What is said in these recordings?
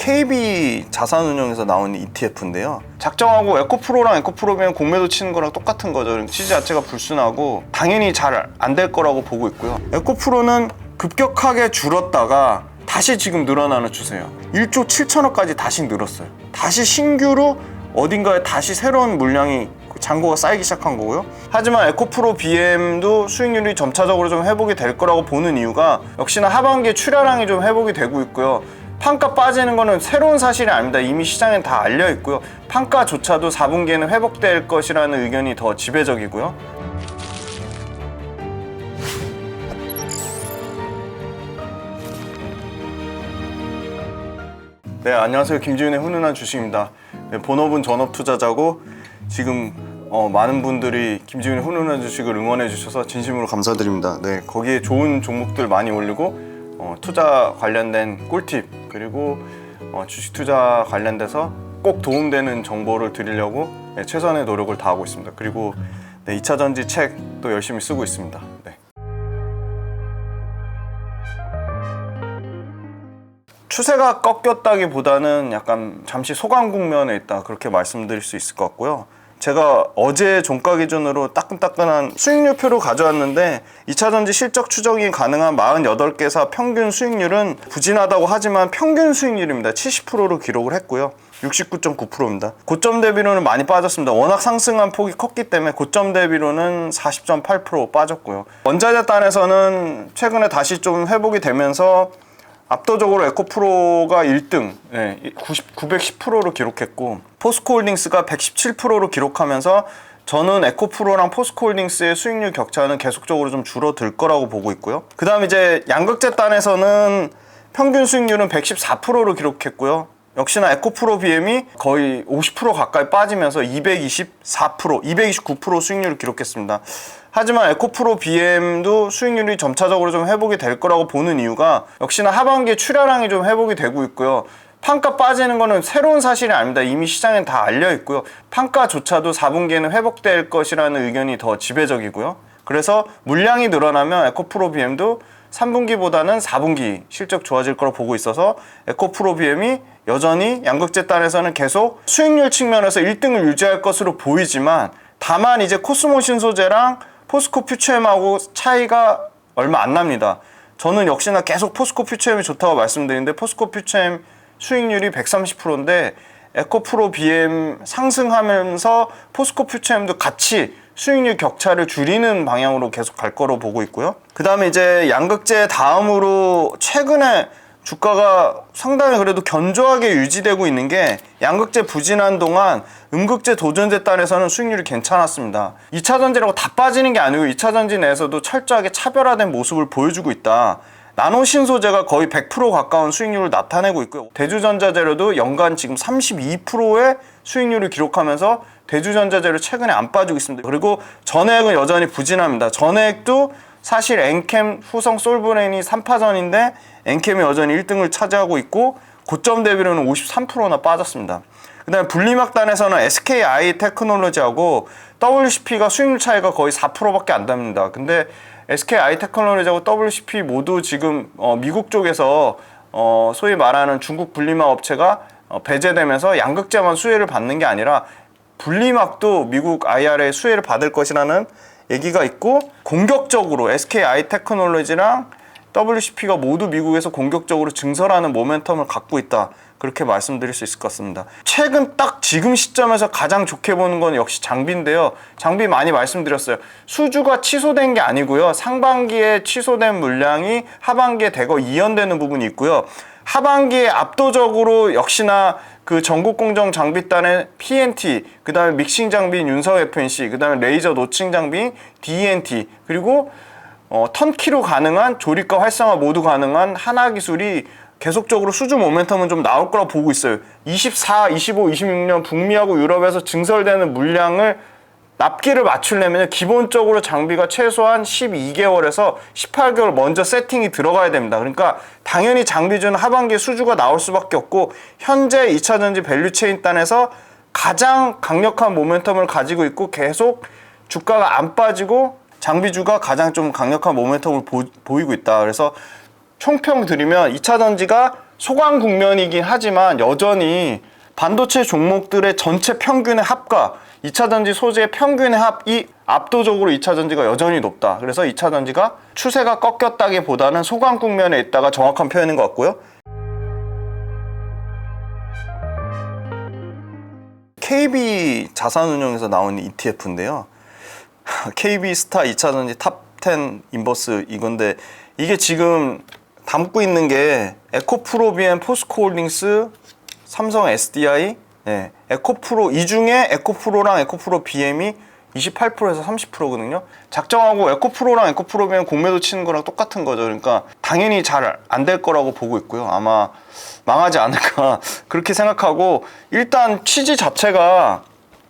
KB 자산운용에서 나온 ETF인데요. 작정하고 에코프로랑 에코프로비엠 공매도 치는 거랑 똑같은 거죠. 취지 자체가 불순하고 당연히 잘 안 될 거라고 보고 있고요. 에코프로는 급격하게 줄었다가 다시 지금 늘어나는 추세예요. 1조 7천억까지 다시 늘었어요. 다시 신규로 어딘가에 다시 새로운 물량이 잔고가 쌓이기 시작한 거고요. 하지만 에코프로 BM도 수익률이 점차적으로 좀 회복이 될 거라고 보는 이유가 역시나 하반기에 출하량이 좀 회복이 되고 있고요. 판가 빠지는 거는 새로운 사실이 아닙니다. 이미 시장엔 다 알려 있고요. 판가조차도 4분기에는 회복될 것이라는 의견이 더 지배적이고요. 네, 안녕하세요. 김지윤의 훈훈한 주식입니다. 네, 본업은 전업투자자고 지금 많은 분들이 김지윤의 훈훈한 주식을 응원해 주셔서 진심으로 감사드립니다. 네, 거기에 좋은 종목들 많이 올리고 투자 관련된 꿀팁 그리고 주식 투자 관련돼서 꼭 도움되는 정보를 드리려고 최선의 노력을 다하고 있습니다. 그리고 2차전지 책도 열심히 쓰고 있습니다. 네. 추세가 꺾였다기보다는 약간 잠시 소강 국면에 있다 그렇게 말씀드릴 수 있을 것 같고요. 제가 어제 종가 기준으로 따끈따끈한 수익률표를 가져왔는데 2차전지 실적 추정이 가능한 48개사 평균 수익률은 부진하다고 하지만 평균 수익률입니다. 70%로 기록을 했고요. 69.9%입니다. 고점 대비로는 많이 빠졌습니다. 워낙 상승한 폭이 컸기 때문에 고점 대비로는 40.8% 빠졌고요. 원자재 단에서는 최근에 다시 좀 회복이 되면서 압도적으로 에코프로가 1등 910%로 기록했고 포스코홀딩스가 117%로 기록하면서 저는 에코프로랑 포스코홀딩스의 수익률 격차는 계속적으로 좀 줄어들 거라고 보고 있고요. 그 다음 이제 양극재 단에서는 평균 수익률은 114%로 기록했고요. 역시나 에코프로 BM이 거의 50% 가까이 빠지면서 229% 수익률을 기록했습니다. 하지만 에코프로 BM도 수익률이 점차적으로 좀 회복이 될 거라고 보는 이유가 역시나 하반기에 출하량이 좀 회복이 되고 있고요. 판가 빠지는 거는 새로운 사실이 아닙니다. 이미 시장엔 다 알려 있고요. 판가조차도 4분기에는 회복될 것이라는 의견이 더 지배적이고요. 그래서 물량이 늘어나면 에코프로 BM도 3분기보다는 4분기 실적 좋아질 거라고 보고 있어서 에코프로 BM이 여전히 양극재 단에서는 계속 수익률 측면에서 1등을 유지할 것으로 보이지만 다만 이제 코스모 신소재랑 포스코 퓨처엠하고 차이가 얼마 안 납니다. 저는 역시나 계속 포스코 퓨처엠이 좋다고 말씀드리는데 포스코 퓨처엠 수익률이 130%인데 에코프로 BM 상승하면서 포스코 퓨처엠도 같이 수익률 격차를 줄이는 방향으로 계속 갈 거로 보고 있고요. 그 다음에 이제 양극재 다음으로 최근에 주가가 상당히 그래도 견조하게 유지되고 있는 게 양극재 부진한 동안 음극재 도전재 단에서는 수익률이 괜찮았습니다. 2차전지라고 다 빠지는 게 아니고 2차전지 내에서도 철저하게 차별화된 모습을 보여주고 있다. 나노신소재가 거의 100% 가까운 수익률을 나타내고 있고요. 대주전자재료도 연간 지금 32%의 수익률을 기록하면서 대주전자재료 최근에 안 빠지고 있습니다. 그리고 전해액은 여전히 부진합니다. 전해액도 사실 엔캠, 후성, 솔브레인이 3파전인데 엔캠이 여전히 1등을 차지하고 있고 고점 대비로는 53%나 빠졌습니다. 그 다음에 분리막단에서는 SKI 테크놀로지하고 WCP가 수익률 차이가 거의 4%밖에 안 됩니다. 근데 SKI 테크놀로지하고 WCP 모두 지금 미국 쪽에서 소위 말하는 중국 분리막 업체가 배제되면서 양극재만 수혜를 받는 게 아니라 분리막도 미국 IRA 수혜를 받을 것이라는 얘기가 있고 공격적으로 SKI 테크놀로지랑 WCP가 모두 미국에서 공격적으로 증설하는 모멘텀을 갖고 있다. 그렇게 말씀드릴 수 있을 것 같습니다. 최근 딱 지금 시점에서 가장 좋게 보는 건 역시 장비인데요. 장비 많이 말씀드렸어요. 수주가 취소된 게 아니고요. 상반기에 취소된 물량이 하반기에 대거 이연되는 부분이 있고요. 하반기에 압도적으로 역시나 그 전국공정 장비단의 PNT, 그 다음에 믹싱 장비인 윤석 FNC, 그 다음에 레이저 노칭 장비인 DNT, 그리고 턴키로 가능한 조립과 활성화 모두 가능한 하나기술이 계속적으로 수주 모멘텀은 좀 나올 거라고 보고 있어요. 24, 25, 26년 북미하고 유럽에서 증설되는 물량을 납기를 맞추려면 기본적으로 장비가 최소한 12개월에서 18개월 먼저 세팅이 들어가야 됩니다. 그러니까 당연히 장비주는 하반기에 수주가 나올 수밖에 없고 현재 2차전지 밸류체인 단에서 가장 강력한 모멘텀을 가지고 있고 계속 주가가 안 빠지고 장비주가 가장 좀 강력한 모멘텀을 보이고 있다. 그래서 총평 드리면 2차전지가 소강 국면이긴 하지만 여전히 반도체 종목들의 전체 평균의 합과 2차전지 소재의 평균의 합이 압도적으로 2차전지가 여전히 높다. 그래서 2차전지가 추세가 꺾였다기보다는 소강 국면에 있다가 정확한 표현인 것 같고요. KB 자산운용에서 나온 ETF인데요. KB 스타 2차전지 탑10 인버스 이건데 이게 지금 담고 있는 게 에코프로비엠, 포스코홀딩스, 삼성 SDI, 에코프로 이 중에 에코프로랑 에코프로 BM이 28%에서 30%거든요. 작정하고 에코프로랑 에코프로비엠 공매도 치는 거랑 똑같은 거죠. 그러니까 당연히 잘 안 될 거라고 보고 있고요. 아마 망하지 않을까 그렇게 생각하고 일단 취지 자체가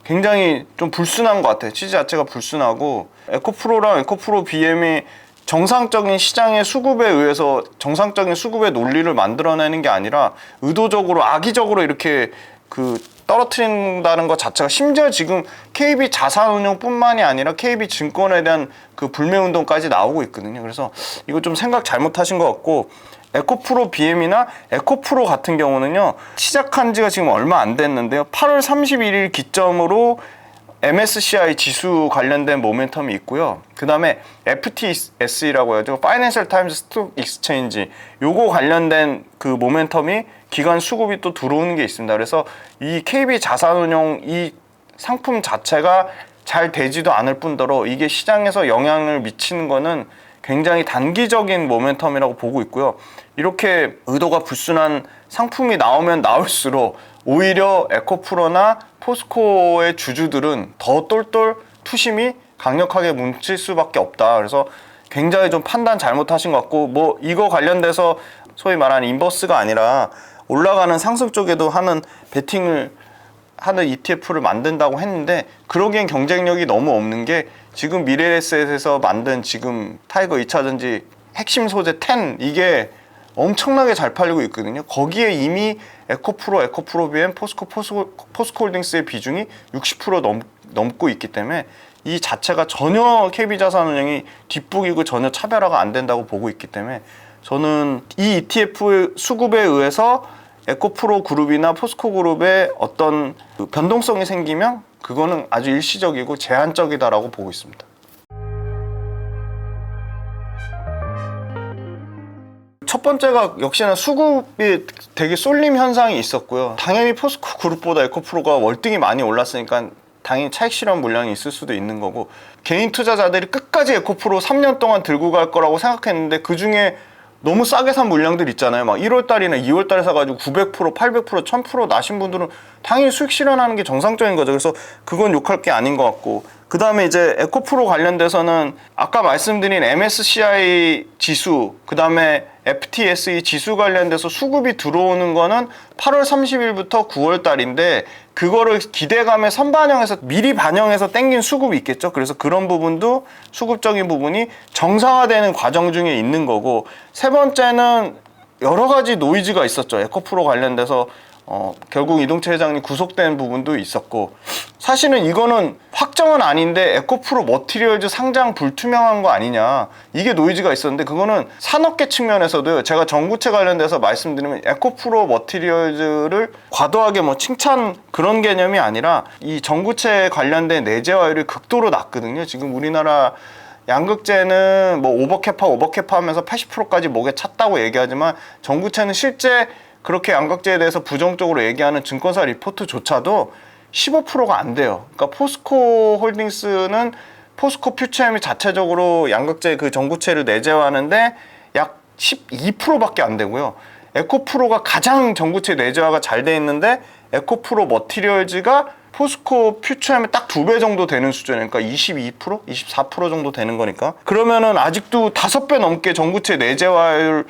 굉장히 좀 불순한 것 같아요. 취지 자체가 불순하고 에코프로랑 에코프로 BM이 정상적인 시장의 수급에 의해서 정상적인 수급의 논리를 만들어내는 게 아니라 의도적으로 악의적으로 이렇게 떨어뜨린다는 것 자체가 심지어 지금 KB 자산운용뿐만이 아니라 KB 증권에 대한 그 불매운동까지 나오고 있거든요. 그래서 이거 좀 생각 잘못하신 것 같고 에코프로 BM이나 에코프로 같은 경우는요 시작한 지가 지금 얼마 안 됐는데요 8월 31일 기점으로 MSCI 지수 관련된 모멘텀이 있고요. 그 다음에 FTSE라고 하죠. 파이낸셜 타임스 스톡 익스체인지 요거 관련된 그 모멘텀이 기관 수급이 또 들어오는 게 있습니다. 그래서 이 KB 자산운용 이 상품 자체가 잘 되지도 않을 뿐더러 이게 시장에서 영향을 미치는 거는 굉장히 단기적인 모멘텀이라고 보고 있고요. 이렇게 의도가 불순한 상품이 나오면 나올수록 오히려 에코프로나 포스코의 주주들은 더 똘똘 투심이 강력하게 뭉칠 수밖에 없다. 그래서 굉장히 좀 판단 잘못하신 것 같고 뭐 이거 관련돼서 소위 말하는 인버스가 아니라 올라가는 상승 쪽에도 하는 베팅을 하는 ETF를 만든다고 했는데 그러기엔 경쟁력이 너무 없는 게 지금 미래에셋에서 만든 지금 타이거 2차전지 핵심 소재 10 이게 엄청나게 잘 팔리고 있거든요. 거기에 이미 에코프로, 에코프로비엠, 포스코홀딩스의 비중이 60% 넘고 있기 때문에 이 자체가 전혀 KB자산운용이 뒷북이고 전혀 차별화가 안 된다고 보고 있기 때문에 저는 이 ETF 수급에 의해서 에코프로 그룹이나 포스코 그룹에 어떤 변동성이 생기면 그거는 아주 일시적이고 제한적이다라고 보고 있습니다. 첫 번째가 역시나 수급이 되게 쏠림 현상이 있었고요. 당연히 포스코 그룹보다 에코프로가 월등히 많이 올랐으니까 당연히 차익 실현 물량이 있을 수도 있는 거고 개인 투자자들이 끝까지 에코프로 3년 동안 들고 갈 거라고 생각했는데 그 중에 너무 싸게 산 물량들 있잖아요. 막 1월달이나 2월달에 사가지고 900%, 800%, 1000% 나신 분들은 당연히 수익 실현하는 게 정상적인 거죠. 그래서 그건 욕할 게 아닌 것 같고 그 다음에 이제 에코프로 관련돼서는 아까 말씀드린 MSCI 지수 그 다음에 FTSE 지수 관련돼서 수급이 들어오는 거는 8월 30일부터 9월 달인데 그거를 기대감에 선반영해서 미리 반영해서 땡긴 수급이 있겠죠. 그래서 그런 부분도 수급적인 부분이 정상화되는 과정 중에 있는 거고 세 번째는 여러 가지 노이즈가 있었죠. 에코프로 관련돼서 결국 이동채 회장님 구속된 부분도 있었고 사실은 이거는 확정은 아닌데 에코프로 머티리얼즈 상장 불투명한 거 아니냐 이게 노이즈가 있었는데 그거는 산업계 측면에서도요. 제가 전구체 관련돼서 말씀드리면 에코프로 머티리얼즈를 과도하게 뭐 칭찬 그런 개념이 아니라 이 전구체 관련된 내재화율이 극도로 낮거든요. 지금 우리나라 양극재는 뭐 오버캐파 하면서 80%까지 목에 찼다고 얘기하지만 전구체는 실제 그렇게 양극재에 대해서 부정적으로 얘기하는 증권사 리포트조차도 15%가 안 돼요. 그러니까 포스코 홀딩스는 포스코 퓨처엠이 자체적으로 양극재 그 전구체를 내재화하는데 약 12%밖에 안 되고요. 에코프로가 가장 전구체 내재화가 잘 돼 있는데 에코프로 머티리얼즈가 포스코 퓨처엠의 딱 2배 정도 되는 수준이니까 그러니까 22%? 24% 정도 되는 거니까 그러면은 아직도 5배 넘게 전구체 내재화율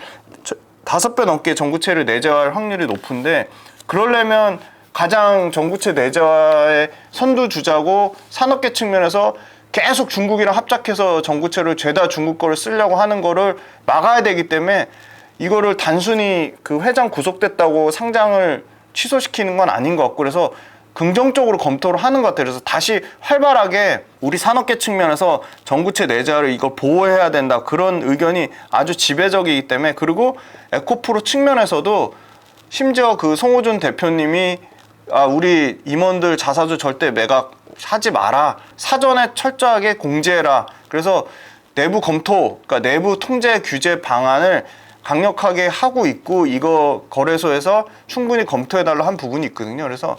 5배 넘게 전구체를 내재화할 확률이 높은데 그러려면 가장 전구체 내재화의 선두주자고 산업계 측면에서 계속 중국이랑 합작해서 전구체를 죄다 중국 거를 쓰려고 하는 거를 막아야 되기 때문에 이거를 단순히 그 회장 구속됐다고 상장을 취소시키는 건 아닌 것 같고 그래서 긍정적으로 검토를 하는 것 같아요. 그래서 다시 활발하게 우리 산업계 측면에서 전구체 내재화를 이걸 보호해야 된다 그런 의견이 아주 지배적이기 때문에 그리고 에코프로 측면에서도 심지어 그 송호준 대표님이 우리 임원들 자사주 절대 매각하지 마라. 사전에 철저하게 공지해라. 그래서 내부 검토, 그러니까 내부 통제 규제 방안을 강력하게 하고 있고 이거 거래소에서 충분히 검토해달라 한 부분이 있거든요. 그래서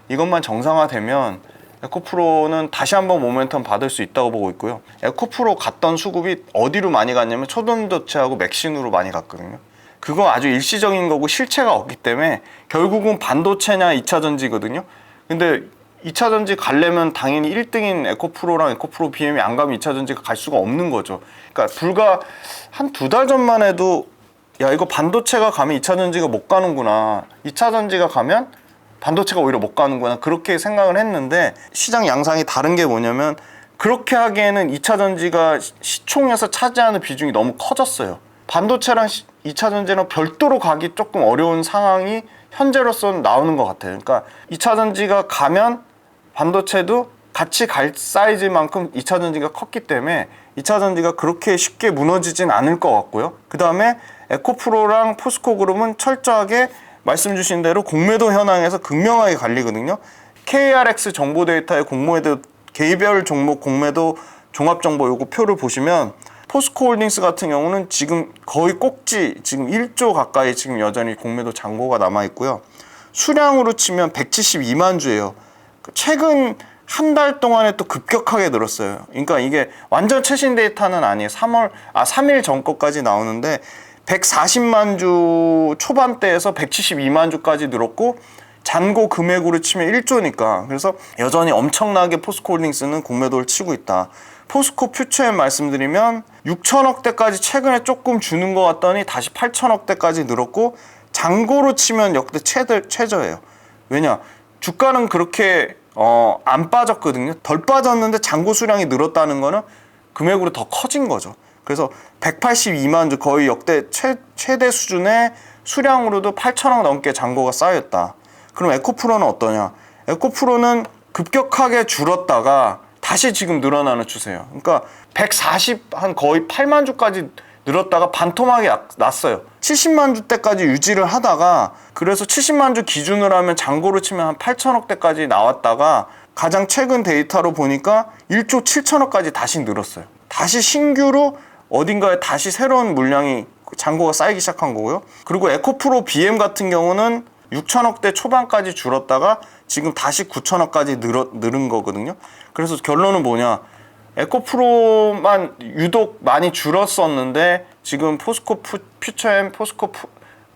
이것만 정상화되면 에코프로는 다시 한번 모멘텀 받을 수 있다고 보고 있고요. 에코프로 갔던 수급이 어디로 많이 갔냐면 초전도체하고 맥신으로 많이 갔거든요. 그거 아주 일시적인 거고 실체가 없기 때문에 결국은 반도체냐 2차전지거든요. 근데 2차전지 가려면 당연히 1등인 에코프로랑 에코프로 BM이 안 가면 2차전지가 갈 수가 없는 거죠. 그러니까 불과 한 2달 전만 해도 야 이거 반도체가 가면 2차전지가 못 가는구나. 2차전지가 가면 반도체가 오히려 못 가는구나. 그렇게 생각을 했는데 시장 양상이 다른 게 뭐냐면 그렇게 하기에는 2차전지가 시총에서 차지하는 비중이 너무 커졌어요. 반도체랑 2차전지는 별도로 가기 조금 어려운 상황이 현재로서는 나오는 것 같아요. 그러니까 2차전지가 가면 반도체도 같이 갈 사이즈만큼 2차전지가 컸기 때문에 2차전지가 그렇게 쉽게 무너지진 않을 것 같고요. 그 다음에 에코프로랑 포스코그룹은 철저하게 말씀 주신 대로 공매도 현황에서 극명하게 갈리거든요. KRX 정보 데이터의 공매도 개별 종목 공매도 종합정보 요거 표를 보시면 포스코홀딩스 같은 경우는 지금 거의 꼭지 지금 1조 가까이 지금 여전히 공매도 잔고가 남아 있고요. 수량으로 치면 172만 주예요. 최근 한 달 동안에 또 급격하게 늘었어요. 그러니까 이게 완전 최신 데이터는 아니에요. 3일 전 거까지 나오는데 140만 주 초반대에서 172만 주까지 늘었고 잔고 금액으로 치면 1조니까 그래서 여전히 엄청나게 포스코홀딩스는 공매도를 치고 있다. 포스코 퓨처엠 말씀드리면 6천억대까지 최근에 조금 주는 것 같더니 다시 8천억대까지 늘었고 잔고로 치면 역대 최저예요. 왜냐? 주가는 그렇게 안 빠졌거든요. 덜 빠졌는데 잔고 수량이 늘었다는 거는 금액으로 더 커진 거죠. 그래서 182만 주 거의 역대 최대 수준의 수량으로도 8천억 넘게 잔고가 쌓였다. 그럼 에코프로는 어떠냐? 에코프로는 급격하게 줄었다가 다시 지금 늘어나는 추세예요. 그러니까 140 한 거의 8만 주까지 늘었다가 반토막이 났어요. 70만 주대까지 유지를 하다가 그래서 70만 주 기준으로 하면 잔고로 치면 한 8천억대까지 나왔다가 가장 최근 데이터로 보니까 1조 7천억까지 다시 늘었어요. 다시 신규로 어딘가에 다시 새로운 물량이 잔고가 쌓이기 시작한 거고요. 그리고 에코프로 BM 같은 경우는 6천억대 초반까지 줄었다가 지금 다시 9천억까지 늘은 거거든요. 그래서 결론은 뭐냐? 에코프로만 유독 많이 줄었었는데 지금 포스코 퓨처엠,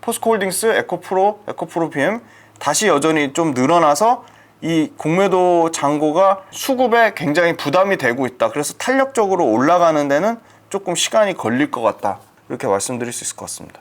포스코홀딩스, 에코프로 BM 다시 여전히 좀 늘어나서 이 공매도 잔고가 수급에 굉장히 부담이 되고 있다. 그래서 탄력적으로 올라가는 데는 조금 시간이 걸릴 것 같다. 이렇게 말씀드릴 수 있을 것 같습니다.